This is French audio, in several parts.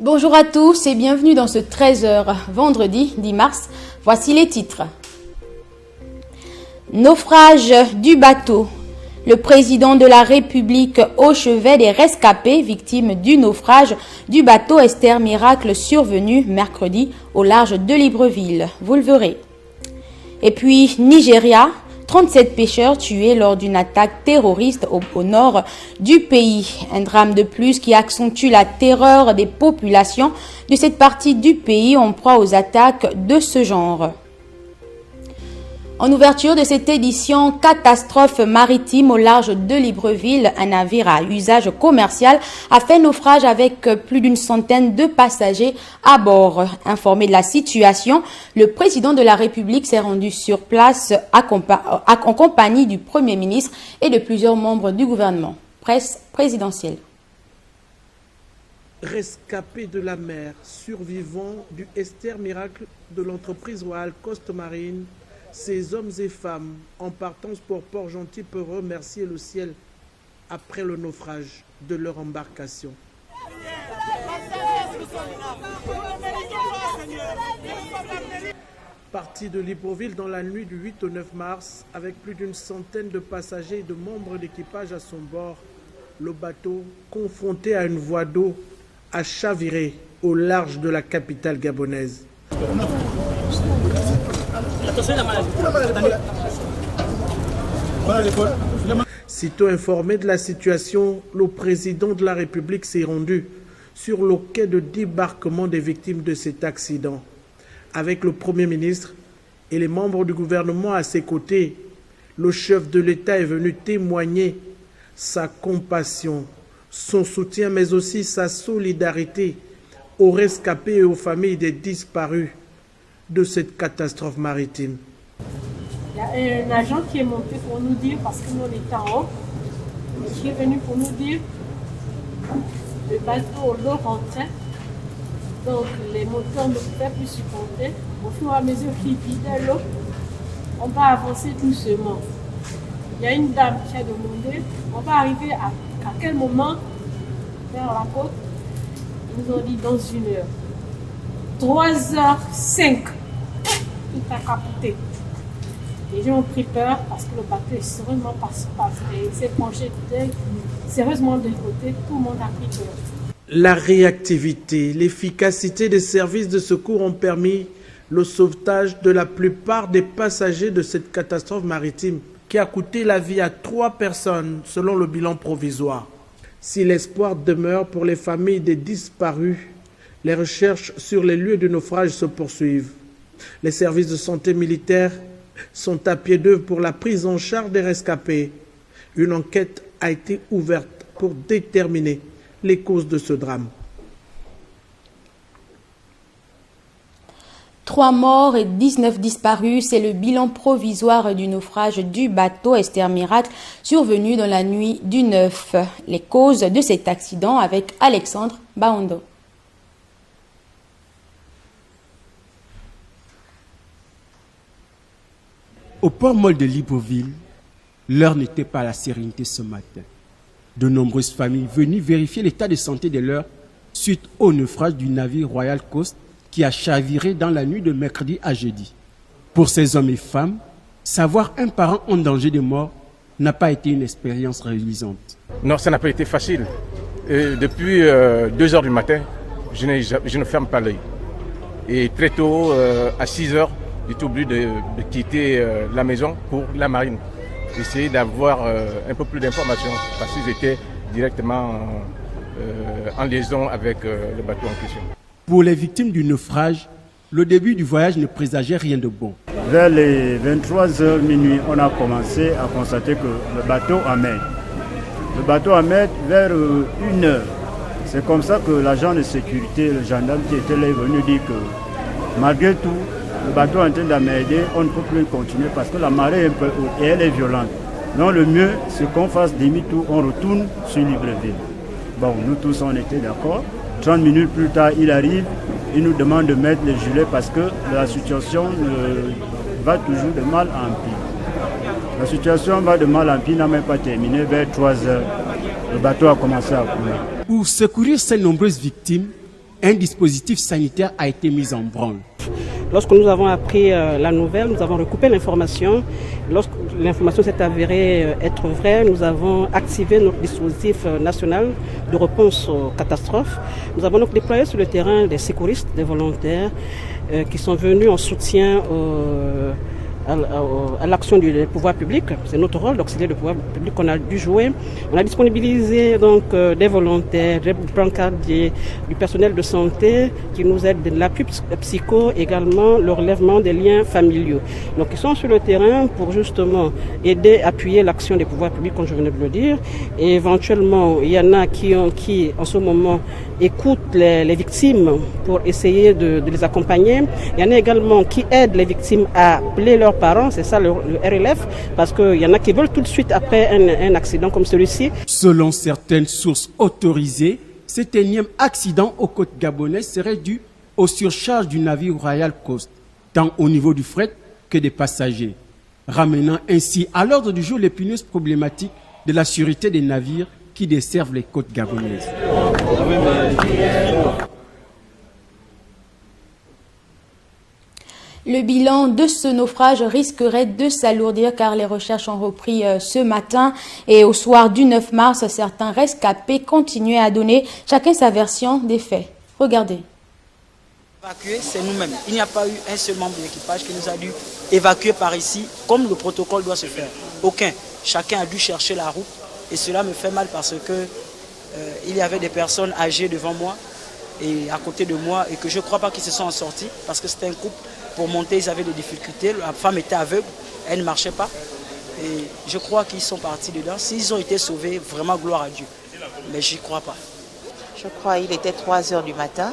Bonjour à tous et bienvenue dans ce 13h vendredi 10 mars. Voici les titres. Naufrage du bateau. Le président de la République au chevet des rescapés victimes du naufrage du bateau Esther Miracle survenu mercredi au large de Libreville. Vous le verrez. Et puis Nigeria. 37 pêcheurs tués lors d'une attaque terroriste au nord du pays. Un drame de plus qui accentue la terreur des populations de cette partie du pays en proie aux attaques de ce genre. En ouverture de cette édition, catastrophe maritime au large de Libreville, un navire à usage commercial a fait naufrage avec plus d'une centaine de passagers à bord. Informé de la situation, le président de la République s'est rendu sur place en compagnie du Premier ministre et de plusieurs membres du gouvernement. Presse présidentielle. Rescapés de la mer, survivants du Esther Miracle de l'entreprise Royal Coast Marine, ces hommes et femmes en partance pour Port-Gentil peuvent remercier le ciel après le naufrage de leur embarcation. Parti de Libreville dans la nuit du 8 au 9 mars, avec plus d'une centaine de passagers et de membres d'équipage à son bord, le bateau, confronté à une voie d'eau, a chaviré au large de la capitale gabonaise. Sitôt informé de la situation, le président de la République s'est rendu sur le quai de débarquement des victimes de cet accident. Avec le Premier ministre et les membres du gouvernement à ses côtés, le chef de l'État est venu témoigner sa compassion, son soutien, mais aussi sa solidarité aux rescapés et aux familles des disparus de cette catastrophe maritime. Il y a un agent qui est monté pour nous dire, parce que nous on était en haut, qui est venu pour nous dire le bateau, l'eau rentrait, donc les moteurs ne pouvaient plus supporter. Au fur et à mesure qu'il vidait l'eau, on va avancer doucement. Il y a une dame qui a demandé, on va arriver à quel moment vers la côte? Ils nous ont dit dans 1 heure. 3h05. Tout a capoté. Les gens ont pris peur parce que le bateau est sérieusement s'est penché sérieusement de côté. Tout le monde a pris peur. La réactivité, l'efficacité des services de secours ont permis le sauvetage de la plupart des passagers de cette catastrophe maritime qui a coûté la vie à 3 personnes selon le bilan provisoire. Si l'espoir demeure pour les familles des disparus, les recherches sur les lieux du naufrage se poursuivent. Les services de santé militaire sont à pied d'œuvre pour la prise en charge des rescapés. Une enquête a été ouverte pour déterminer les causes de ce drame. 3 morts et 19 disparus, c'est le bilan provisoire du naufrage du bateau Esther Miracle survenu dans la nuit du 9. Les causes de cet accident avec Alexandre Baondo. Au port molle de Libreville, l'heure n'était pas à la sérénité ce matin. De nombreuses familles venues vérifier l'état de santé de leurs suite au naufrage du navire Royal Coast qui a chaviré dans la nuit de mercredi à jeudi. Pour ces hommes et femmes, savoir un parent en danger de mort n'a pas été une expérience réjouissante. Non, ça n'a pas été facile. Depuis 2 heures du matin, je ne ferme pas l'œil. Et très tôt, à 6 heures, j'étais obligé de quitter la maison pour la marine. Essayer d'avoir un peu plus d'informations parce qu'ils étaient directement en liaison avec le bateau en question. Pour les victimes du naufrage, le début du voyage ne présageait rien de bon. Vers les 23h minuit, on a commencé à constater que le bateau amer. Le bateau amer vers 1h. C'est comme ça que l'agent de sécurité, le gendarme qui était là, est venu dire que malgré tout, le bateau est en train d'amerder, on ne peut plus continuer parce que la marée est un peu haute et elle est violente. Donc le mieux, c'est qu'on fasse demi-tour, on retourne sur Libreville. Bon, nous tous, on était d'accord. 30 minutes plus tard, il arrive, il nous demande de mettre les gilets parce que la situation va toujours de mal en pire. La situation va de mal en pire, n'a même pas terminé. Vers 3 heures, le bateau a commencé à couler. Pour secourir ces nombreuses victimes, un dispositif sanitaire a été mis en branle. Lorsque nous avons appris la nouvelle, nous avons recoupé l'information. Lorsque l'information s'est avérée être vraie, nous avons activé notre dispositif national de réponse aux catastrophes. Nous avons donc déployé sur le terrain des secouristes, des volontaires qui sont venus en soutien à l'action du pouvoir public. C'est notre rôle d'auxiliaire du pouvoir public qu'on a dû jouer. On a disponibilisé donc des volontaires, des brancardiers, du personnel de santé qui nous aident de l'appui psycho, également le relèvement des liens familiaux. Donc ils sont sur le terrain pour justement aider, appuyer l'action des pouvoirs publics, comme je venais de le dire. Et éventuellement, il y en a qui en ce moment écoutent les victimes pour essayer de les accompagner. Il y en a également qui aident les victimes à appeler leurs parents, c'est ça le RLF, parce qu'il y en a qui veulent tout de suite après un accident comme celui-ci. Selon certaines sources autorisées, cet énième accident aux côtes gabonaises serait dû aux surcharges du navire Royal Coast, tant au niveau du fret que des passagers, ramenant ainsi à l'ordre du jour l'épineuse problématique de la sûreté des navires qui desservent les côtes gabonaises. Le bilan de ce naufrage risquerait de s'alourdir car les recherches ont repris ce matin et au soir du 9 mars, certains rescapés continuaient à donner chacun sa version des faits. Regardez. Évacuer, c'est nous-mêmes. Il n'y a pas eu un seul membre de l'équipage qui nous a dû évacuer par ici comme le protocole doit se faire. Aucun. Chacun a dû chercher la route et cela me fait mal parce que il y avait des personnes âgées devant moi et à côté de moi et que je ne crois pas qu'ils se sont en sortis parce que c'était un couple. Pour monter, ils avaient des difficultés. La femme était aveugle, elle ne marchait pas. Et je crois qu'ils sont partis dedans. S'ils ont été sauvés, vraiment gloire à Dieu. Mais j'y crois pas. Je crois qu'il était 3 heures du matin.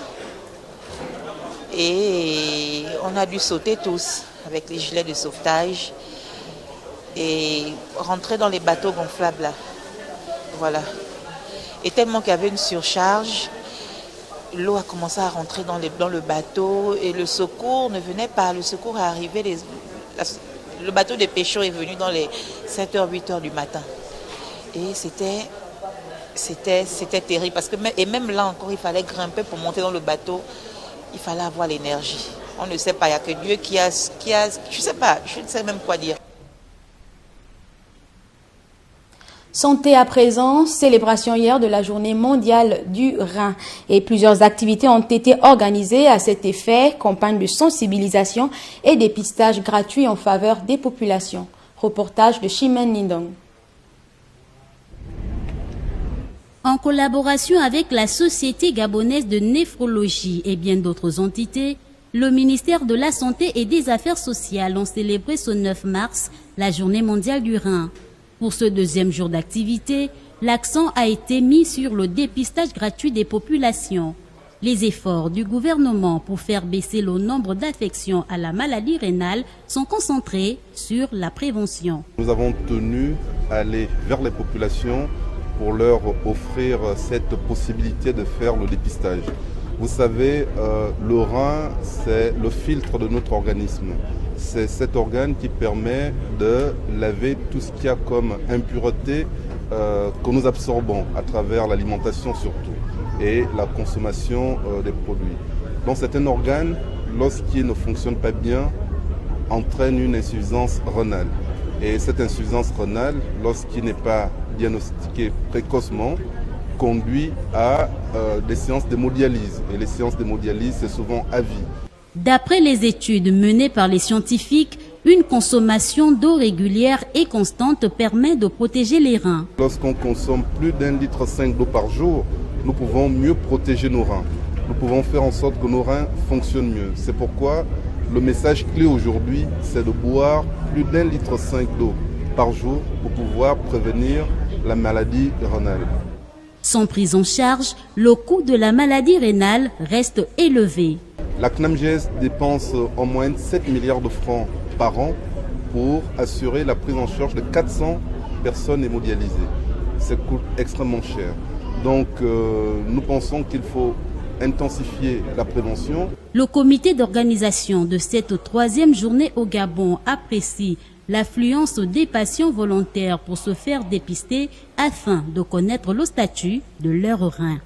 Et on a dû sauter tous avec les gilets de sauvetage et rentrer dans les bateaux gonflables là. Voilà. Et tellement qu'il y avait une surcharge, l'eau a commencé à rentrer dans le bateau et le secours ne venait pas. Le secours est arrivé, le bateau de pêcheurs est venu dans les 7h, 8h du matin. Et c'était terrible parce que même là encore, il fallait grimper pour monter dans le bateau. Il fallait avoir l'énergie. On ne sait pas, il n'y a que Dieu qui a, je sais pas, je ne sais même quoi dire. Santé à présent, célébration hier de la journée mondiale du rein. Et plusieurs activités ont été organisées à cet effet, campagne de sensibilisation et dépistage gratuit en faveur des populations. Reportage de Chimène Lindong. En collaboration avec la Société gabonaise de néphrologie et bien d'autres entités, le ministère de la Santé et des Affaires sociales ont célébré ce 9 mars la journée mondiale du rein. Pour ce deuxième jour d'activité, l'accent a été mis sur le dépistage gratuit des populations. Les efforts du gouvernement pour faire baisser le nombre d'affections à la maladie rénale sont concentrés sur la prévention. Nous avons tenu à aller vers les populations pour leur offrir cette possibilité de faire le dépistage. Vous savez, le rein, c'est le filtre de notre organisme. C'est cet organe qui permet de laver tout ce qu'il y a comme impureté que nous absorbons à travers l'alimentation surtout et la consommation des produits. Donc c'est un organe, lorsqu'il ne fonctionne pas bien, entraîne une insuffisance rénale. Et cette insuffisance rénale, lorsqu'il n'est pas diagnostiqué précocement, conduit à des séances d'hémodialyse. Et les séances d'hémodialyse, c'est souvent à vie. D'après les études menées par les scientifiques, une consommation d'eau régulière et constante permet de protéger les reins. Lorsqu'on consomme plus d'1,5 litre d'eau par jour, nous pouvons mieux protéger nos reins. Nous pouvons faire en sorte que nos reins fonctionnent mieux. C'est pourquoi le message clé aujourd'hui, c'est de boire plus d'1,5 litre d'eau par jour pour pouvoir prévenir la maladie rénale. Sans prise en charge, le coût de la maladie rénale reste élevé. La CNAMGS dépense en moyenne 7 milliards de francs par an pour assurer la prise en charge de 400 personnes hémodialysées. Ça coûte extrêmement cher. Donc nous pensons qu'il faut intensifier la prévention. Le comité d'organisation de cette 3e journée au Gabon apprécie l'affluence des patients volontaires pour se faire dépister afin de connaître le statut de leur rein.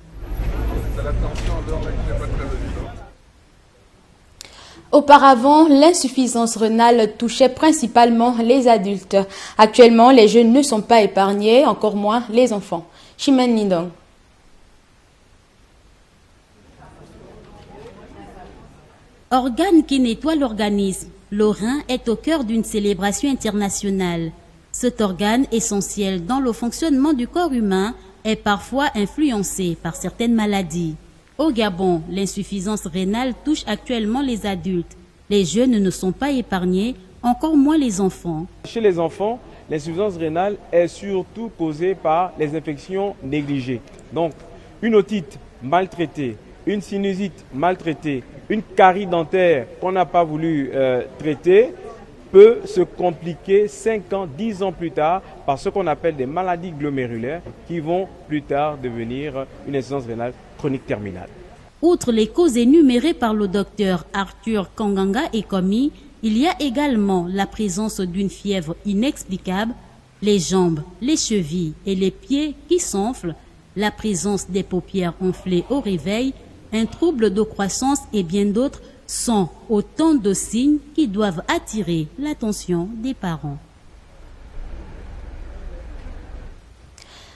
Auparavant, l'insuffisance rénale touchait principalement les adultes. Actuellement, les jeunes ne sont pas épargnés, encore moins les enfants. Chimène Lindong. Organe qui nettoie l'organisme, le rein est au cœur d'une célébration internationale. Cet organe essentiel dans le fonctionnement du corps humain est parfois influencé par certaines maladies. Au Gabon, l'insuffisance rénale touche actuellement les adultes. Les jeunes ne sont pas épargnés, encore moins les enfants. Chez les enfants, l'insuffisance rénale est surtout causée par les infections négligées. Donc, une otite mal traitée, une sinusite mal traitée, une carie dentaire qu'on n'a pas voulu traiter peut se compliquer 5 ans, 10 ans plus tard par ce qu'on appelle des maladies glomérulaires qui vont plus tard devenir une insuffisance rénale chronique terminale. Outre les causes énumérées par le docteur Arthur Kanganga Ekomi, il y a également la présence d'une fièvre inexplicable, les jambes, les chevilles et les pieds qui s'enflent, la présence des paupières enflées au réveil, un trouble de croissance et bien d'autres sont autant de signes qui doivent attirer l'attention des parents.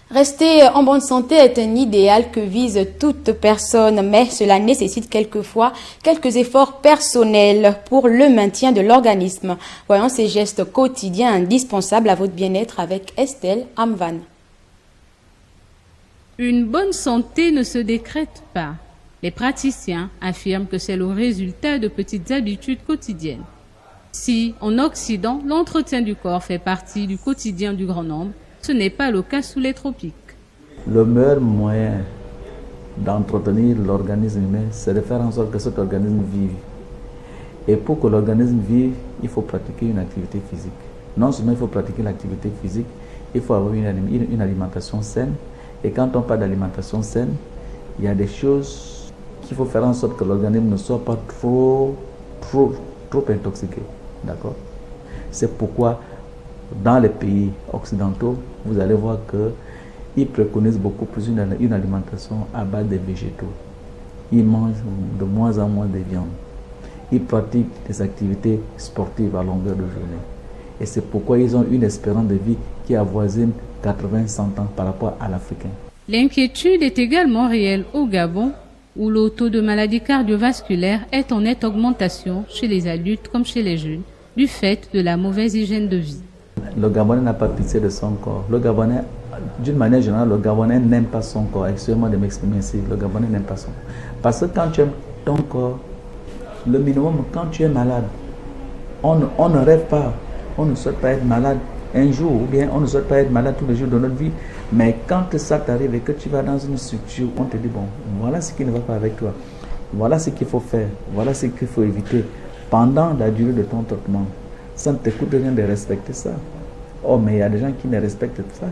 Rester en bonne santé est un idéal que vise toute personne, mais cela nécessite quelquefois quelques efforts personnels pour le maintien de l'organisme. Voyons ces gestes quotidiens indispensables à votre bien-être avec Estelle Amvan. Une bonne santé ne se décrète pas. Les praticiens affirment que c'est le résultat de petites habitudes quotidiennes. Si, en Occident, l'entretien du corps fait partie du quotidien du grand nombre, ce n'est pas le cas sous les tropiques. Le meilleur moyen d'entretenir l'organisme humain, c'est de faire en sorte que cet organisme vive. Et pour que l'organisme vive, il faut pratiquer une activité physique. Non seulement il faut pratiquer l'activité physique, il faut avoir une alimentation saine. Et quand on parle d'alimentation saine, il y a des choses qu'il faut faire en sorte que l'organisme ne soit pas trop intoxiqué. D'accord? C'est pourquoi dans les pays occidentaux, vous allez voir qu'ils préconisent beaucoup plus une alimentation à base de végétaux. Ils mangent de moins en moins de viande. Ils pratiquent des activités sportives à longueur de journée. Et c'est pourquoi ils ont une espérance de vie qui avoisine 80-100 ans par rapport à l'Africain. L'inquiétude est également réelle au Gabon, où le taux de maladies cardiovasculaires est en nette augmentation chez les adultes comme chez les jeunes, du fait de la mauvaise hygiène de vie. Le Gabonais n'a pas pitié de son corps. Le Gabonais, d'une manière générale, le Gabonais n'aime pas son corps. Excusez-moi de m'exprimer ici, le Gabonais n'aime pas son corps. Parce que quand tu aimes ton corps, le minimum, quand tu es malade, on ne rêve pas, on ne souhaite pas être malade un jour, ou bien on ne souhaite pas être malade tous les jours de notre vie. Mais quand ça t'arrive et que tu vas dans une structure, on te dit, bon, voilà ce qui ne va pas avec toi. Voilà ce qu'il faut faire, voilà ce qu'il faut éviter pendant la durée de ton traitement. Ça ne te coûte rien de respecter ça. Oh, mais il y a des gens qui ne respectent pas ça,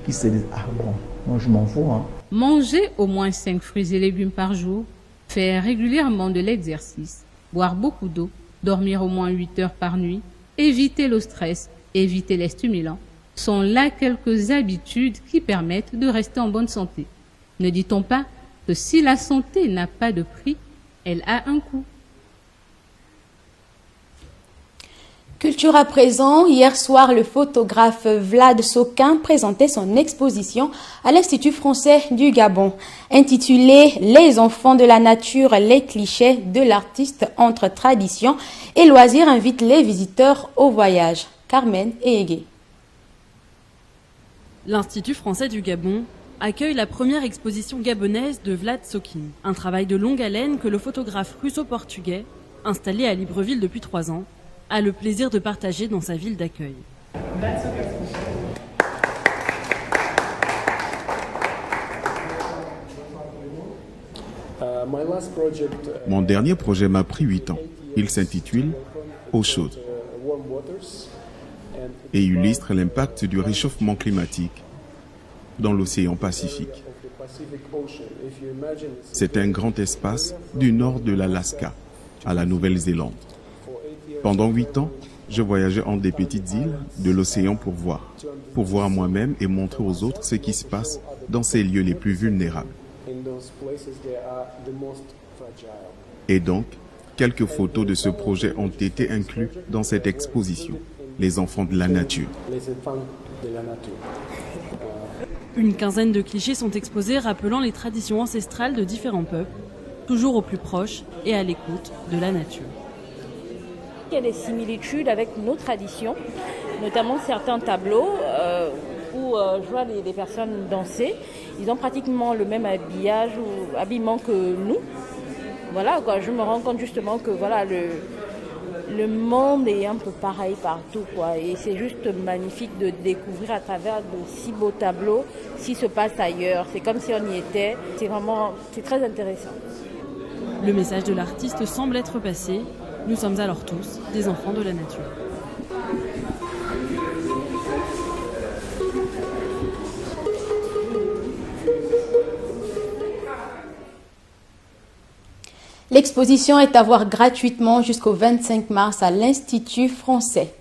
qui se disent, ah bon, moi je m'en fous. Hein. Manger au moins 5 fruits et légumes par jour, faire régulièrement de l'exercice, boire beaucoup d'eau, dormir au moins 8 heures par nuit, éviter le stress, éviter les stimulants, sont là quelques habitudes qui permettent de rester en bonne santé. Ne dit-on pas que si la santé n'a pas de prix, elle a un coût? Culture à présent, hier soir, le photographe Vlad Sokin présentait son exposition à l'Institut français du Gabon, intitulée « Les enfants de la nature, les clichés de l'artiste entre tradition et loisirs » invite les visiteurs au voyage. Carmen Ehege. L'Institut français du Gabon accueille la première exposition gabonaise de Vlad Sokin, un travail de longue haleine que le photographe russo-portugais, installé à Libreville depuis 3 ans, a le plaisir de partager dans sa ville d'accueil. Mon dernier projet m'a pris 8 ans. Il s'intitule « Eau chaude » et illustre l'impact du réchauffement climatique dans l'océan Pacifique. C'est un grand espace du nord de l'Alaska à la Nouvelle-Zélande. Pendant 8 ans, je voyageais entre des petites îles de l'océan pour voir moi-même et montrer aux autres ce qui se passe dans ces lieux les plus vulnérables. Et donc, quelques photos de ce projet ont été incluses dans cette exposition, Les enfants de la nature. Une quinzaine de clichés sont exposés rappelant les traditions ancestrales de différents peuples, toujours au plus proche et à l'écoute de la nature. Il y a des similitudes avec nos traditions, notamment certains tableaux où je vois des personnes danser. Ils ont pratiquement le même habillage ou habillement que nous. Voilà, quoi. Je me rends compte justement que voilà, le monde est un peu pareil partout, quoi. Et c'est juste magnifique de découvrir à travers de si beaux tableaux ce qui se passe ailleurs. C'est comme si on y était. C'est très intéressant. Le message de l'artiste semble être passé. Nous sommes alors tous des enfants de la nature. L'exposition est à voir gratuitement jusqu'au 25 mars à l'Institut français.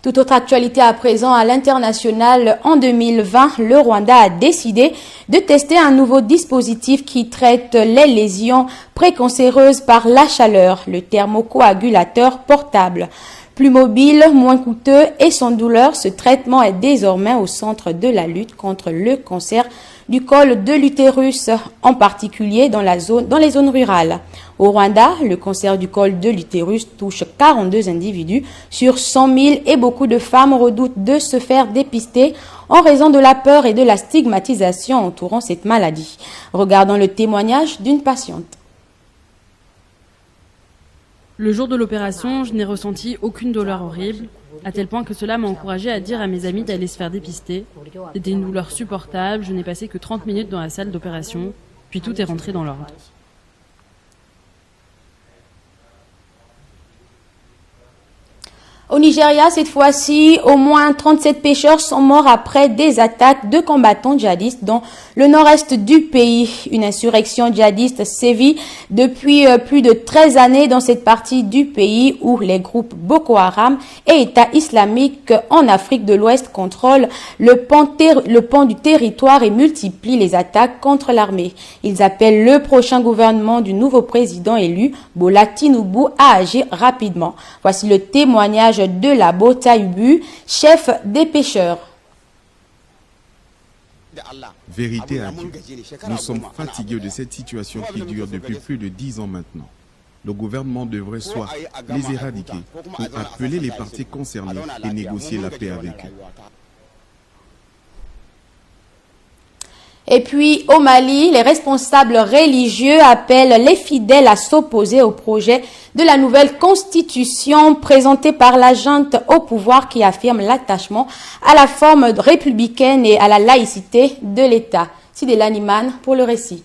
Toute autre actualité à présent à l'international, en 2020, le Rwanda a décidé de tester un nouveau dispositif qui traite les lésions précancéreuses par la chaleur, le thermocoagulateur portable. Plus mobile, moins coûteux et sans douleur, ce traitement est désormais au centre de la lutte contre le cancer du col de l'utérus, en particulier dans les zones rurales. Au Rwanda, le cancer du col de l'utérus touche 42 individus sur 100 000 et beaucoup de femmes redoutent de se faire dépister en raison de la peur et de la stigmatisation entourant cette maladie. Regardons le témoignage d'une patiente. Le jour de l'opération, je n'ai ressenti aucune douleur horrible, à tel point que cela m'a encouragée à dire à mes amis d'aller se faire dépister. C'était une douleur supportable, je n'ai passé que 30 minutes dans la salle d'opération, puis tout est rentré dans l'ordre. Au Nigeria, cette fois-ci, au moins 37 pêcheurs sont morts après des attaques de combattants djihadistes dans le nord-est du pays. Une insurrection djihadiste sévit depuis plus de 13 années dans cette partie du pays où les groupes Boko Haram et État islamique en Afrique de l'Ouest contrôlent le pan du territoire et multiplient les attaques contre l'armée. Ils appellent le prochain gouvernement du nouveau président élu, Bola Tinubu, à agir rapidement. Voici le témoignage de Labo Taïbu, chef des pêcheurs. Vérité à Dieu, nous sommes fatigués de cette situation qui dure depuis plus de 10 ans maintenant. Le gouvernement devrait soit les éradiquer ou appeler les parties concernées et négocier la paix avec eux. Et puis, au Mali, les responsables religieux appellent les fidèles à s'opposer au projet de la nouvelle constitution présentée par la junte au pouvoir qui affirme l'attachement à la forme républicaine et à la laïcité de l'État. Sidela Niman pour le récit.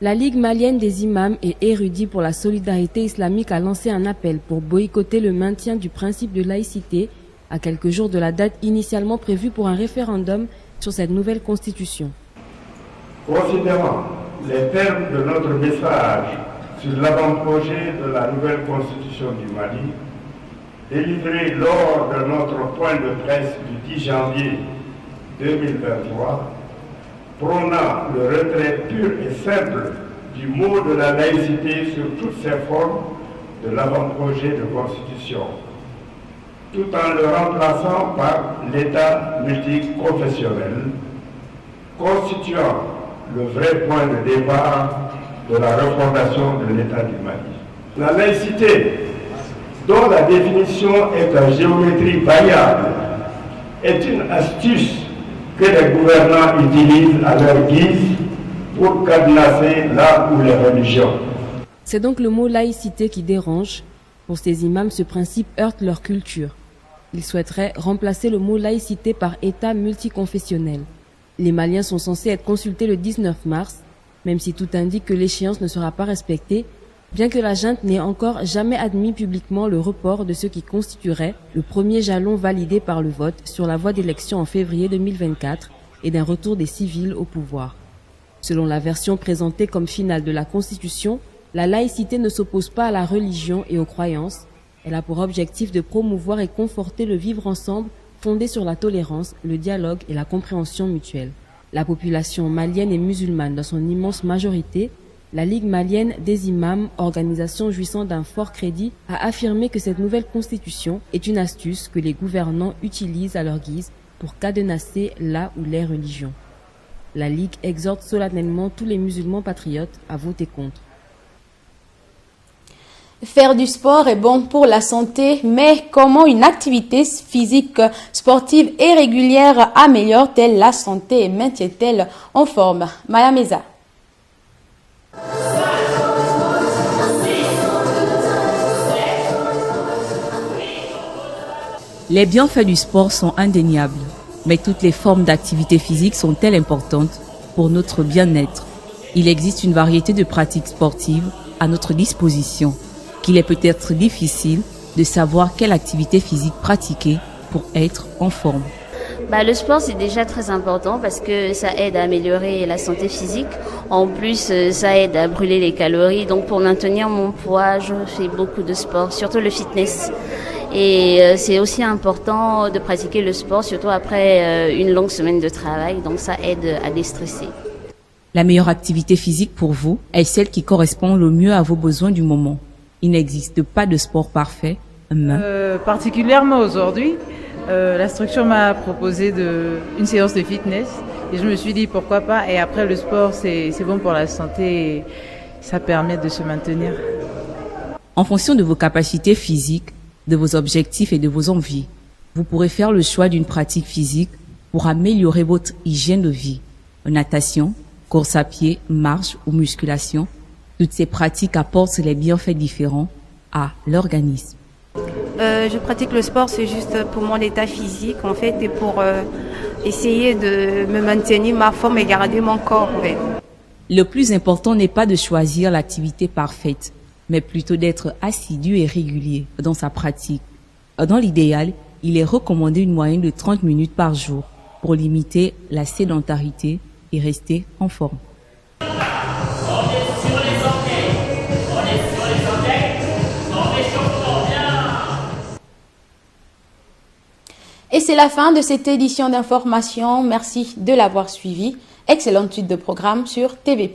La Ligue malienne des imams et érudits pour la solidarité islamique a lancé un appel pour boycotter le maintien du principe de laïcité à quelques jours de la date initialement prévue pour un référendum sur cette nouvelle constitution. Considérant les termes de notre message sur l'avant-projet de la nouvelle constitution du Mali, délivré lors de notre point de presse du 10 janvier 2023, prônant le retrait pur et simple du mot de la laïcité sur toutes ses formes de l'avant-projet de constitution, tout en le remplaçant par l'État multiconfessionnel, constituant le vrai point de départ de la refondation de l'État du Mali. La laïcité, dont la définition est en géométrie variable, est une astuce que les gouvernants utilisent à leur guise pour cadenasser l'art ou les religions. C'est donc le mot laïcité qui dérange. Pour ces imams, ce principe heurte leur culture. Ils souhaiteraient remplacer le mot laïcité par État multiconfessionnel. Les Maliens sont censés être consultés le 19 mars, même si tout indique que l'échéance ne sera pas respectée, bien que la junte n'ait encore jamais admis publiquement le report de ce qui constituerait le premier jalon validé par le vote sur la voie d'élection en février 2024 et d'un retour des civils au pouvoir. Selon la version présentée comme finale de la Constitution, la laïcité ne s'oppose pas à la religion et aux croyances. Elle a pour objectif de promouvoir et conforter le vivre ensemble fondé sur la tolérance, le dialogue et la compréhension mutuelle. La population malienne et musulmane dans son immense majorité, la Ligue malienne des imams, organisation jouissant d'un fort crédit, a affirmé que cette nouvelle constitution est une astuce que les gouvernants utilisent à leur guise pour cadenasser la ou les religions. La Ligue exhorte solennellement tous les musulmans patriotes à voter contre. Faire du sport est bon pour la santé, mais comment une activité physique sportive et régulière améliore-t-elle la santé et maintient-elle en forme? Maya Meza. Les bienfaits du sport sont indéniables, mais toutes les formes d'activité physique sont-elles importantes pour notre bien-être? Il existe une variété de pratiques sportives à notre disposition, qu'il est peut-être difficile de savoir quelle activité physique pratiquer pour être en forme. Le sport, c'est déjà très important parce que ça aide à améliorer la santé physique. En plus, ça aide à brûler les calories. Donc, pour maintenir mon poids, je fais beaucoup de sport, surtout le fitness. Et c'est aussi important de pratiquer le sport, surtout après une longue semaine de travail. Donc, ça aide à déstresser. La meilleure activité physique pour vous est celle qui correspond le mieux à vos besoins du moment. Il n'existe pas de sport parfait. Particulièrement aujourd'hui, la structure m'a proposé une séance de fitness et je me suis dit pourquoi pas. Et après le sport, c'est bon pour la santé et ça permet de se maintenir. En fonction de vos capacités physiques, de vos objectifs et de vos envies, vous pourrez faire le choix d'une pratique physique pour améliorer votre hygiène de vie. Natation, course à pied, marche ou musculation, toutes ces pratiques apportent les bienfaits différents à l'organisme. Je pratique le sport, c'est juste pour mon état physique en fait et pour essayer de me maintenir ma forme et garder mon corps. Ouais. Le plus important n'est pas de choisir l'activité parfaite, mais plutôt d'être assidu et régulier dans sa pratique. Dans l'idéal, il est recommandé une moyenne de 30 minutes par jour pour limiter la sédentarité et rester en forme. Et c'est la fin de cette édition d'information. Merci de l'avoir suivi. Excellente suite de programme sur TV+.